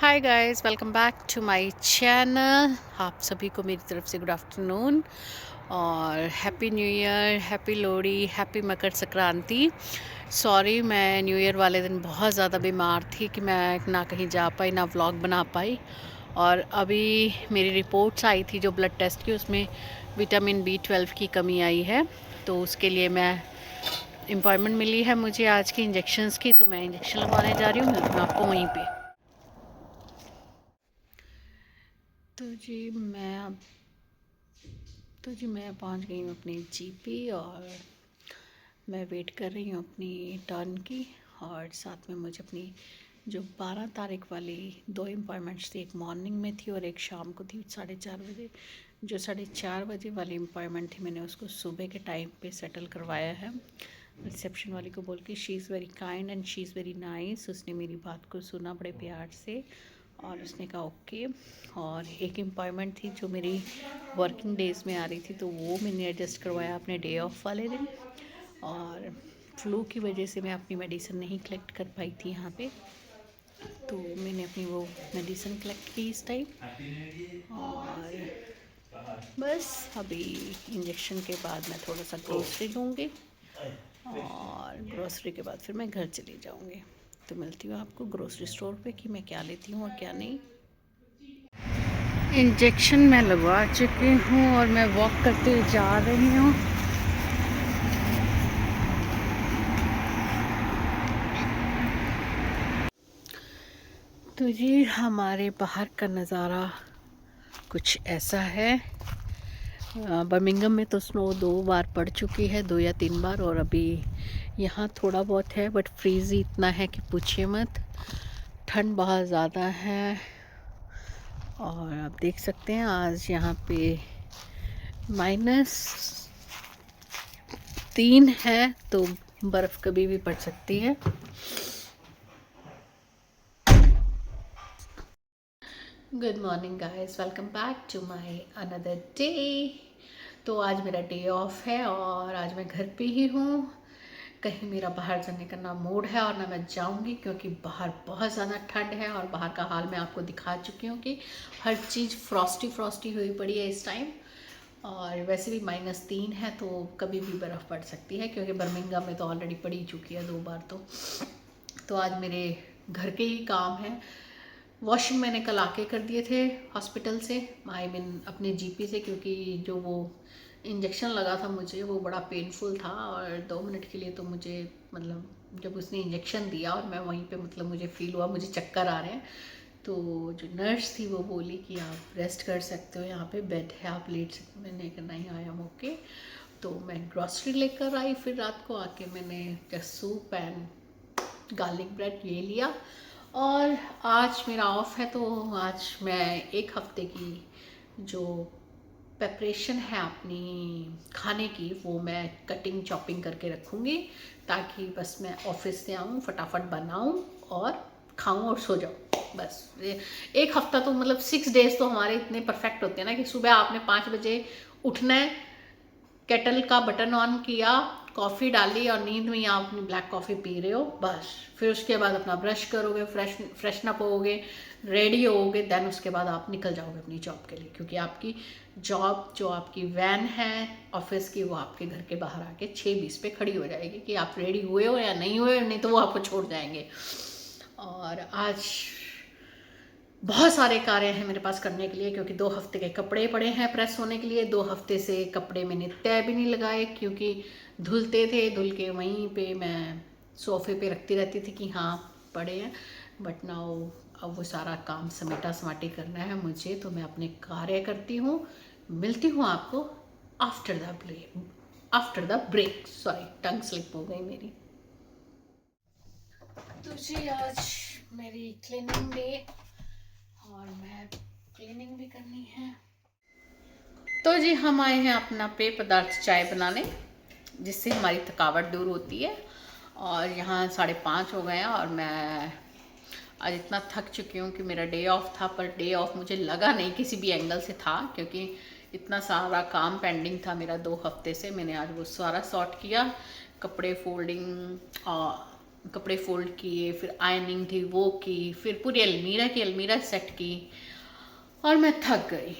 Hi guys, welcome back to my channel. आप सभी को मेरी तरफ से गुड आफ्टरनून और happy new year, happy Lohri, happy Makar Sankranti. Sorry, मैं न्यू ईयर वाले दिन बहुत ज़्यादा बीमार थी कि मैं ना कहीं जा पाई ना व्लॉग बना पाई। और अभी मेरी रिपोर्ट्स आई थी जो ब्लड टेस्ट की, उसमें विटामिन B12 की कमी आई है। तो उसके लिए मैं अपॉइंटमेंट मिली है मुझे आज की इंजेक्शन्स की, तो मैं इंजेक्शन लगवाने जा रही हूँ। मिलती हूँ आपको वहीं पे। तो जी मैं अब तो जी मैं पहुंच गई हूँ अपनी जीपी और मैं वेट कर रही हूँ अपनी टर्न की। और साथ में मुझे अपनी जो 12 तारीख वाली 2 अपॉइंटमेंट्स थी, एक मॉर्निंग में थी और एक शाम को थी 4:30 बजे। जो 4:30 बजे वाली अपॉइंटमेंट थी मैंने उसको सुबह के टाइम पे सेटल करवाया है। रिसेप्शन वाली को बोल के, she is very kind and she is very nice. उसने मेरी बात को सुना बड़े प्यार से और उसने कहा ओके। और एक एम्पॉयमेंट थी जो मेरी वर्किंग डेज़ में आ रही थी, तो वो मैंने एडजस्ट करवाया अपने डे ऑफ वाले दिन। और फ्लू की वजह से मैं अपनी मेडिसिन नहीं कलेक्ट कर पाई थी यहाँ पे, तो मैंने अपनी वो मेडिसिन कलेक्ट की इस टाइम। और बस अभी इंजेक्शन के बाद मैं थोड़ा सा ग्रोसरी लूँगी और ग्रोसरी के बाद फिर मैं घर चली जाऊँगी। तो मिलती हूँ आपको ग्रोसरी स्टोर पे कि मैं क्या लेती हूँ और क्या नहीं। इंजेक्शन मैं लगवा चुकी हूँ और मैं वॉक करते हुए जा रही हूँ। तो जी हमारे बाहर का नज़ारा कुछ ऐसा है। बर्मिंघम में तो स्नो 2 बार पड़ चुकी है, 2 या 3 बार, और अभी यहाँ थोड़ा बहुत है, बट फ्रीज़ इतना है कि पूछिए मत। ठंड बहुत ज़्यादा है और आप देख सकते हैं आज यहाँ पे -3 है, तो बर्फ़ कभी भी पड़ सकती है। Good morning guys, welcome back to my another day. तो आज मेरा डे ऑफ है और आज मैं घर पे ही हूँ। कहीं मेरा बाहर जाने का ना मूड है और ना मैं जाऊँगी, क्योंकि बाहर बहुत ज़्यादा ठंड है और बाहर का हाल मैं आपको दिखा चुकी हूँ कि हर चीज़ फ्रॉस्टी फ्रॉस्टी हुई पड़ी है इस टाइम। और वैसे भी -3 है, तो कभी भी बर्फ़ पड़ सकती है, क्योंकि बर्मिंघम में तो ऑलरेडी पड़ी चुकी है 2 बार। तो आज मेरे घर के ही काम हैं। वॉशिंग मैंने कल आके कर दिए थे हॉस्पिटल से, आई मीन अपने जीपी से, क्योंकि जो वो इंजेक्शन लगा था मुझे वो बड़ा पेनफुल था। और 2 मिनट के लिए तो मुझे, मतलब जब उसने इंजेक्शन दिया और मैं वहीं पे, मतलब मुझे फ़ील हुआ मुझे चक्कर आ रहे हैं। तो जो नर्स थी वो बोली कि आप रेस्ट कर सकते हो, यहाँ पे बेड है, आप लेट सकते हो। मैंने कहा नहीं, आई एम ओके। तो मैं ग्रॉसरी लेकर आई, फिर रात को आके मैंने just soup and garlic bread ये लिया। और आज मेरा ऑफ है, तो आज मैं 1 हफ्ते की जो प्रेपरेशन है अपनी खाने की, वो मैं कटिंग चॉपिंग करके रखूँगी, ताकि बस मैं ऑफिस से आऊँ, फटाफट बनाऊँ और खाऊँ और सो जाऊँ। बस 1 हफ्ता तो, मतलब 6 डेज़ तो हमारे इतने परफेक्ट होते हैं ना कि सुबह आपने 5 बजे उठना है, केटल का बटन ऑन किया, कॉफ़ी डाली और नींद में ही आप अपनी ब्लैक कॉफ़ी पी रहे हो बस। फिर उसके बाद अपना ब्रश करोगे, फ्रेशन अप होगे, रेडी होगे, देन उसके बाद आप निकल जाओगे अपनी जॉब के लिए, क्योंकि आपकी जॉब, जो आपकी वैन है ऑफिस की, वो आपके घर के बाहर आके 6:20 पे खड़ी हो जाएगी कि आप रेडी हुए हो या नहीं हुए, नहीं तो वो आपको छोड़ जाएंगे। और आज बहुत सारे कार्य हैं मेरे पास करने के लिए, क्योंकि 2 हफ्ते के कपड़े पड़े हैं प्रेस होने के लिए। 2 हफ्ते से कपड़े मैंने तय भी नहीं लगाए, क्योंकि धुलते थे, धुल के वहीं पे मैं सोफ़े पे रखती रहती थी कि हाँ पड़े हैं। बट नाउ अब वो सारा काम समेटा समाटी करना है मुझे, तो मैं अपने कार्य करती हूँ। मिलती हूँ आपको after the break. Sorry, tongue slip हो गई मेरी। तो जी आज मेरी क्लीनिंग डे और मैं क्लीनिंग भी करनी है। तो जी हम आए हैं अपना पेय पदार्थ चाय बनाने, जिससे हमारी थकावट दूर होती है। और यहाँ 5:30 हो गए हैं और मैं आज इतना थक चुकी हूँ कि मेरा डे ऑफ था, पर डे ऑफ मुझे लगा नहीं किसी भी एंगल से था, क्योंकि इतना सारा काम पेंडिंग था मेरा 2 हफ्ते से। मैंने आज वो सारा सॉर्ट किया, कपड़े फोल्डिंग और कपड़े फोल्ड किए, फिर आयरनिंग थी वो की, फिर पूरी अलमीरा की अलमीरा सेट की और मैं थक गई।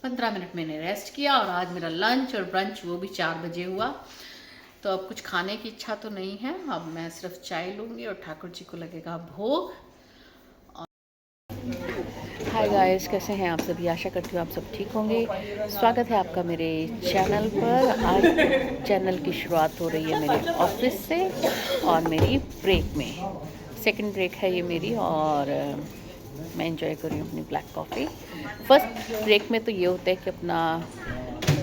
15 मिनट मैंने रेस्ट किया और आज मेरा लंच और ब्रंच वो भी 4 बजे हुआ। तो अब कुछ खाने की इच्छा तो नहीं है, अब मैं सिर्फ चाय लूँगी और ठाकुर जी को लगेगा भोग। हाय गाइस, कैसे हैं आप सभी? आशा करती हूँ आप सब ठीक होंगे। स्वागत है आपका मेरे चैनल पर। आज चैनल की शुरुआत हो रही है मेरे ऑफिस से और मेरी ब्रेक में। सेकंड ब्रेक है ये मेरी और मैं इंजॉय कर रही हूँ अपनी ब्लैक कॉफ़ी। फर्स्ट ब्रेक में तो ये होता है कि अपना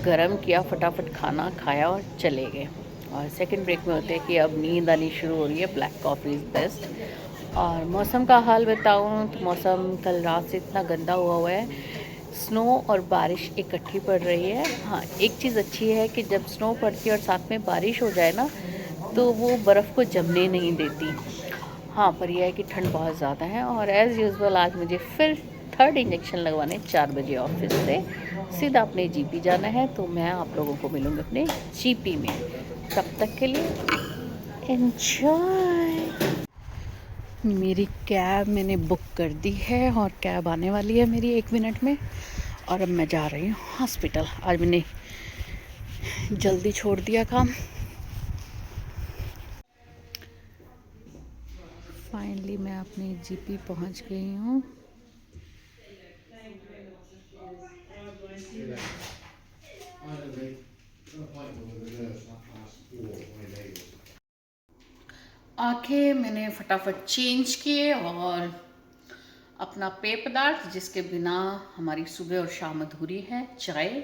गरम किया, फटाफट खाना खाया और चले गए। और सेकंड ब्रेक में होता है कि अब नींद आनी शुरू हो रही है, ब्लैक कॉफ़ी इज़ बेस्ट। और मौसम का हाल बताऊं तो मौसम कल रात से इतना गंदा हुआ है, स्नो और बारिश इकट्ठी पड़ रही है। हाँ, एक चीज़ अच्छी है कि जब स्नो पड़ती है और साथ में बारिश हो जाए ना, तो वो बर्फ़ को जमने नहीं देती। हाँ, पर यह है कि ठंड बहुत ज़्यादा है। और एज़ यूजुअल आज मुझे फिर थर्ड इंजेक्शन लगवाने 4 बजे ऑफिस से सीधा अपने जीपी जाना है। तो मैं आप लोगों को मिलूँगी अपने जीपी में। तब तक के लिए एन्जॉय। मेरी कैब मैंने बुक कर दी है और कैब आने वाली है मेरी 1 मिनट में। और अब मैं जा रही हूँ हॉस्पिटल। आज मैंने जल्दी छोड़ दिया काम। फाइनली मैं अपनी जीपी पहुँच गई हूँ। आके मैंने फटाफट चेंज किए और अपना पेय पदार्थ जिसके बिना हमारी सुबह और शाम अधूरी है, चाय।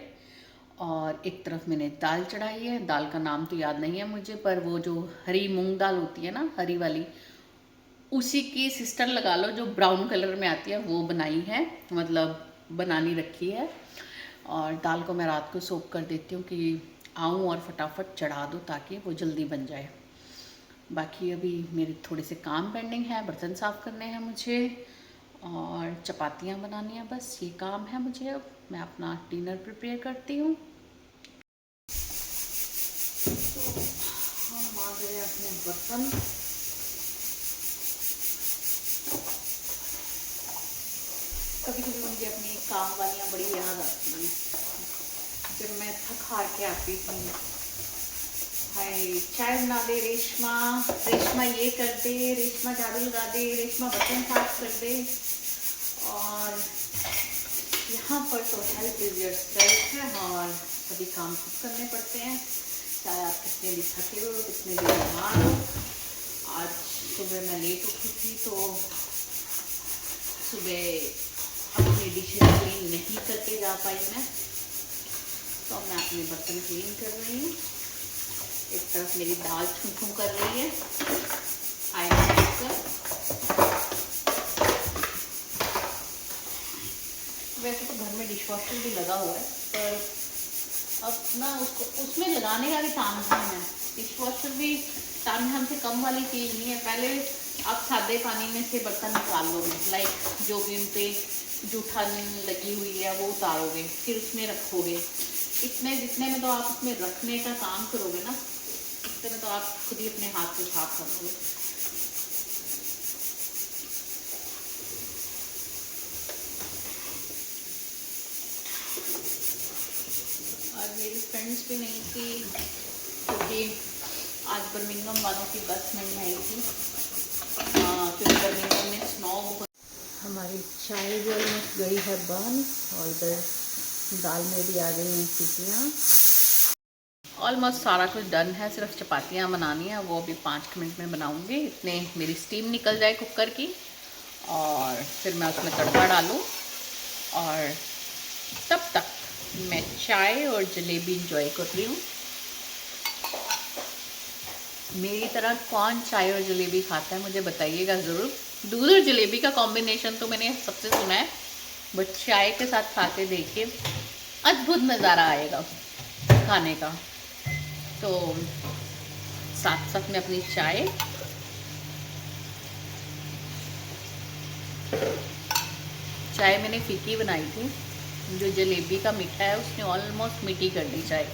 और एक तरफ मैंने दाल चढ़ाई है, दाल का नाम तो याद नहीं है मुझे, पर वो जो हरी मूंग दाल होती है ना, हरी वाली, उसी की सिस्टर लगा लो, जो ब्राउन कलर में आती है, वो बनाई है, मतलब बनानी रखी है। और दाल को मैं रात को सोक कर देती हूँ कि आऊँ और फटाफट चढ़ा दूँ ताकि वो जल्दी बन जाए। बाकी अभी मेरे थोड़े से काम पेंडिंग है, बर्तन साफ़ करने हैं मुझे और चपातियाँ बनानी है, बस ये काम है मुझे। अब मैं अपना डिनर प्रिपेयर करती हूँ। हम आ गए अपने बर्तन। कभी कभी मुझे अपनी काम वालियाँ बड़ी याद आती हैं, जब मैं थक हार के आती थी। हाय, चाय बना दे रेशमा, रेशमा ये कर दे, रेशमा झाड़ू लगा दे, रेशमा बर्तन साफ कर दे। और यहाँ पर तो हेल्प इज योर सेल्फ है और सभी काम खुद करने पड़ते हैं, चाहे आप कितने भी थके हो, कितने भी बीमार हो। आज सुबह मैं लेट उठी थी तो सुबह अपनी डिशेज क्लीन नहीं करके जा पाई मैं, तो मैं अपने बर्तन क्लीन कर रही हूँ। एक तरफ मेरी दाल छुम कर रही है आयरन कर। वैसे तो घर में डिशवॉशर भी लगा हुआ है, पर अब ना उसको उसमें लगाने का भी तामझाम है। डिशवॉशर भी तामझाम से कम वाली चीज़ नहीं है। पहले आप सादे पानी में से बर्तन निकाल लोगे, लाइक जो भी उन पर जूठा लगी हुई है वो उतारोगे, फिर उसमें रखोगे। इतने जितने में तो आप उसमें रखने का काम करोगे ना, इतने में तो आप खुद ही अपने हाथ से साफ कर लोगे। और मेरी फ्रेंड्स भी नहीं थी क्योंकि आज बर्मिंघम वालों की बस नहीं आई थी, क्योंकि बर्मिंघम में स्नो बहुत। हमारी चाय जो ऑलमोस्ट गई है बन और इधर दाल में भी आ गई हैं सीटियाँ। ऑलमोस्ट सारा कुछ डन है, सिर्फ चपातियाँ बनानी है, वो भी 5 मिनट में बनाऊँगी। इतने मेरी स्टीम निकल जाए कुकर की और फिर मैं उसमें तड़का डालूँ। और तब तक मैं चाय और जलेबी इंजॉय कर रही हूँ। मेरी तरह कौन चाय और जलेबी खाता है मुझे बताइएगा ज़रूर। दूध और जलेबी का कॉम्बिनेशन तो मैंने सबसे सुना है, बट चाय के साथ खा के देखिए, अद्भुत नज़ारा आएगा खाने का। तो साथ साथ में अपनी चाय मैंने फीकी बनाई थी, जो जलेबी का मीठा है उसने ऑलमोस्ट मीठी कर दी चाय।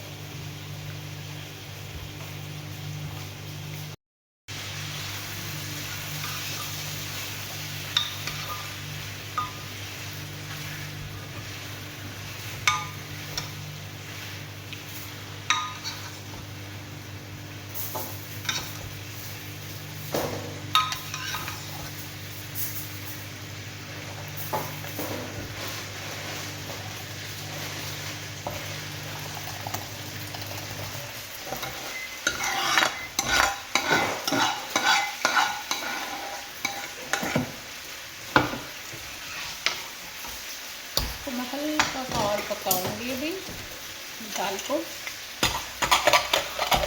और पकाऊंगी अभी दाल को।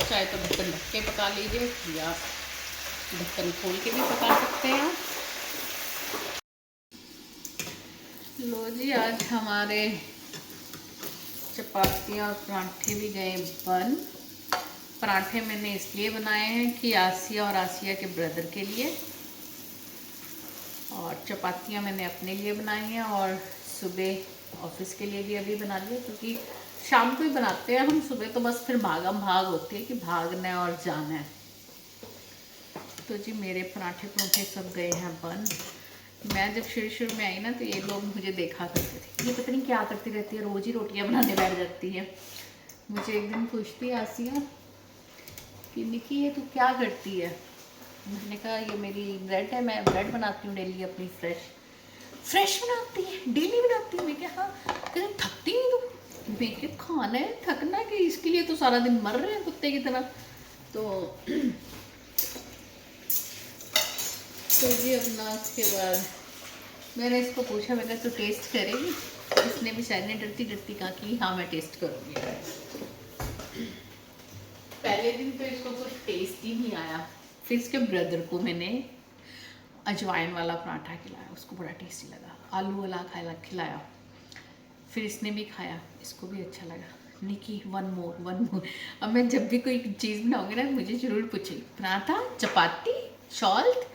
चाहे तो ढक्कन ढक के पका लीजिए या ढक्कन खोल के भी पका सकते हैं आप। लो जी, आज हमारे चपातियाँ और पराठे भी गए बन। पराठे मैंने इसलिए बनाए हैं कि आसिया और आसिया के ब्रदर के लिए, और चपातियाँ मैंने अपने लिए बनाई हैं और सुबह ऑफिस के लिए भी अभी बना लिया, क्योंकि शाम को ही बनाते हैं हम। सुबह तो बस फिर भागम भाग होती है कि भागना है और जाना है। तो जी मेरे पराठे पराठे सब गए हैं बन। मैं जब शुरू में आई ना तो ये लोग मुझे देखा करते थे, ये पता नहीं क्या करती रहती है, रोज़ ही रोटियां बनाने बैठ जाती है। मुझे एक दिन पूछती आसिया कि निकी ये तू क्या करती है। मैंने कहा ये मेरी ब्रेड है, मैं ब्रेड बनाती हूँ डेली अपनी फ्रेश बनाती है, डेली बनाती हूँ। मैं क्या, हाँ। कहते थकती नहीं तू। मैं क्या, खाना है थकना कि इसके लिए तो सारा दिन मर रहे हैं कुत्ते की तरह। तो जी अपना उसके बाद मैंने इसको पूछा, मैं कहा तो टेस्ट करेगी। इसने भी शायद ने डरती डरती कहा कि हाँ मैं टेस्ट करूँगी। पहले दिन तो इसको कुछ टेस्ट ही नहीं आया। फिर इसके ब्रदर को मैंने अजवाइन वाला पराठा खिलाया, उसको बड़ा टेस्टी लगा। आलू वाला खिलाया, फिर इसने भी खाया, इसको भी अच्छा लगा। निकी वन मोर। अब मैं जब भी कोई चीज़ बनाऊंगी ना मुझे ज़रूर पूछेगी पराठा चपाती सॉल्ट।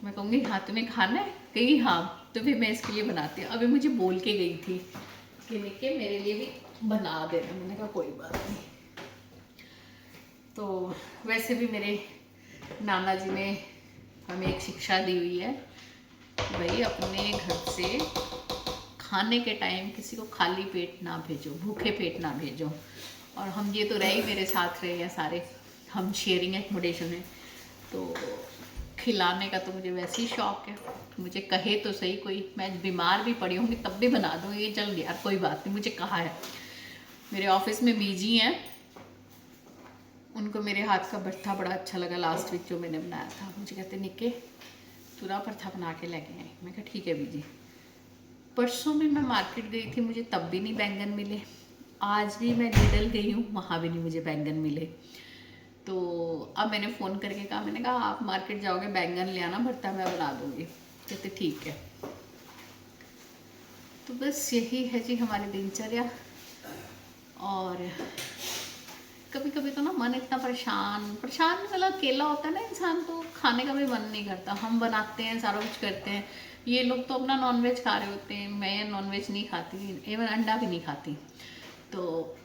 मैं कहूँगी हाँ तुम्हें खाना है, कही हाँ, तो फिर मैं इसके लिए बनाती हूँ। अभी मुझे बोल के गई थी कि निकी मेरे लिए भी बना देना। मैंने कहा कोई बात नहीं। तो वैसे भी मेरे नाना जी ने हमें एक शिक्षा दी हुई है, भाई अपने घर से खाने के टाइम किसी को खाली पेट ना भेजो, भूखे पेट ना भेजो। और हम ये तो रहे ही मेरे साथ रहे हैं सारे, हम शेयरिंग एकोमोडेशन है, तो खिलाने का तो मुझे वैसे ही शौक है। मुझे कहे तो सही कोई, मैं बीमार भी पड़ी होंगी तब भी बना दूँगी, ये चल यार कोई बात नहीं, मुझे कहा है। मेरे ऑफिस में बीजी हैं, उनको मेरे हाथ का भरथा बड़ा अच्छा लगा लास्ट वीक जो मैंने बनाया था। मुझे कहते निके तू ना भरथा बना के लेके आई। मैं कहा ठीक है बीजी। परसों भी मैं मार्केट गई थी, मुझे तब भी नहीं बैंगन मिले। आज भी मैं लिडल गई हूँ, वहाँ भी नहीं मुझे बैंगन मिले। तो अब मैंने फ़ोन करके कहा, मैंने कहा आप मार्केट जाओगे बैंगन ले आना, भरता मैं बना दूँगी। कहते ठीक है। तो बस यही है जी हमारी दिनचर्या। और कभी कभी तो ना मन इतना परेशान मतलब अकेला होता है ना इंसान, तो खाने का भी मन नहीं करता। हम बनाते हैं, सारा कुछ करते हैं। ये लोग तो अपना नॉनवेज खा रहे होते हैं, मैं नॉनवेज नहीं खाती, इवन अंडा भी नहीं खाती। तो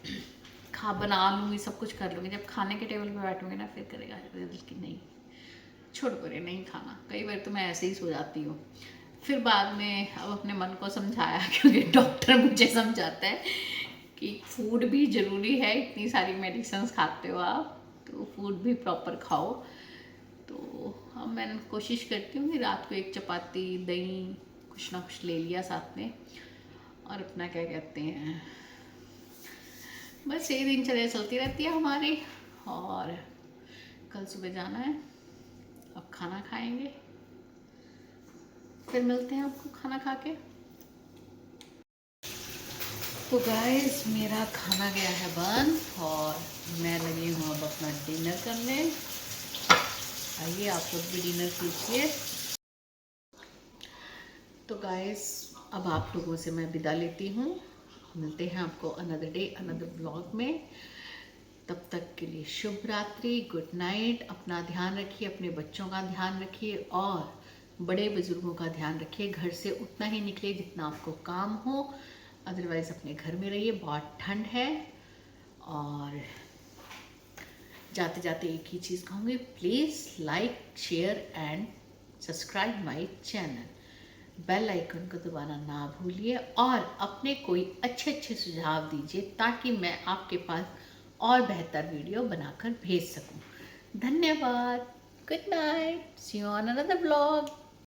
बना लूँगी, सब कुछ कर लूँगी। जब खाने के टेबल पे बैठूँगी ना फिर करेगा कि नहीं छोड़ परे नहीं खाना। कई बार तो मैं ऐसे ही सो जाती हूँ। फिर बाद में अब अपने मन को समझाया, क्योंकि डॉक्टर मुझे समझाता है कि फूड भी ज़रूरी है, इतनी सारी मेडिसिन्स खाते हो आप तो फूड भी प्रॉपर खाओ। तो अब मैं कोशिश करती हूँ कि रात को एक चपाती दही कुछ ना कुछ ले लिया साथ में, और अपना क्या कहते हैं बस यही दिनचर्या चलती रहती है हमारी। और कल सुबह जाना है, अब खाना खाएंगे, फिर मिलते हैं आपको खाना खा के। तो गाइस मेरा खाना गया है बन और मैं लगी हूँ अब अपना डिनर करने। आइए आप लोग भी डिनर कीजिए। तो गाइस अब आप लोगों से मैं विदा लेती हूँ। मिलते हैं आपको अनदर डे अनदर ब्लॉग में। तब तक के लिए शुभ रात्रि, गुड नाइट। अपना ध्यान रखिए, अपने बच्चों का ध्यान रखिए और बड़े बुजुर्गों का ध्यान रखिए। घर से उतना ही निकले जितना आपको काम हो, अदरवाइज़ अपने घर में रहिए, बहुत ठंड है। और जाते जाते एक ही चीज़ कहूँगी, please like share and subscribe my channel. Bell icon को दबाना ना भूलिए और अपने कोई अच्छे अच्छे सुझाव दीजिए ताकि मैं आपके पास और बेहतर वीडियो बनाकर भेज सकूं। धन्यवाद। Good night. See you on another blog.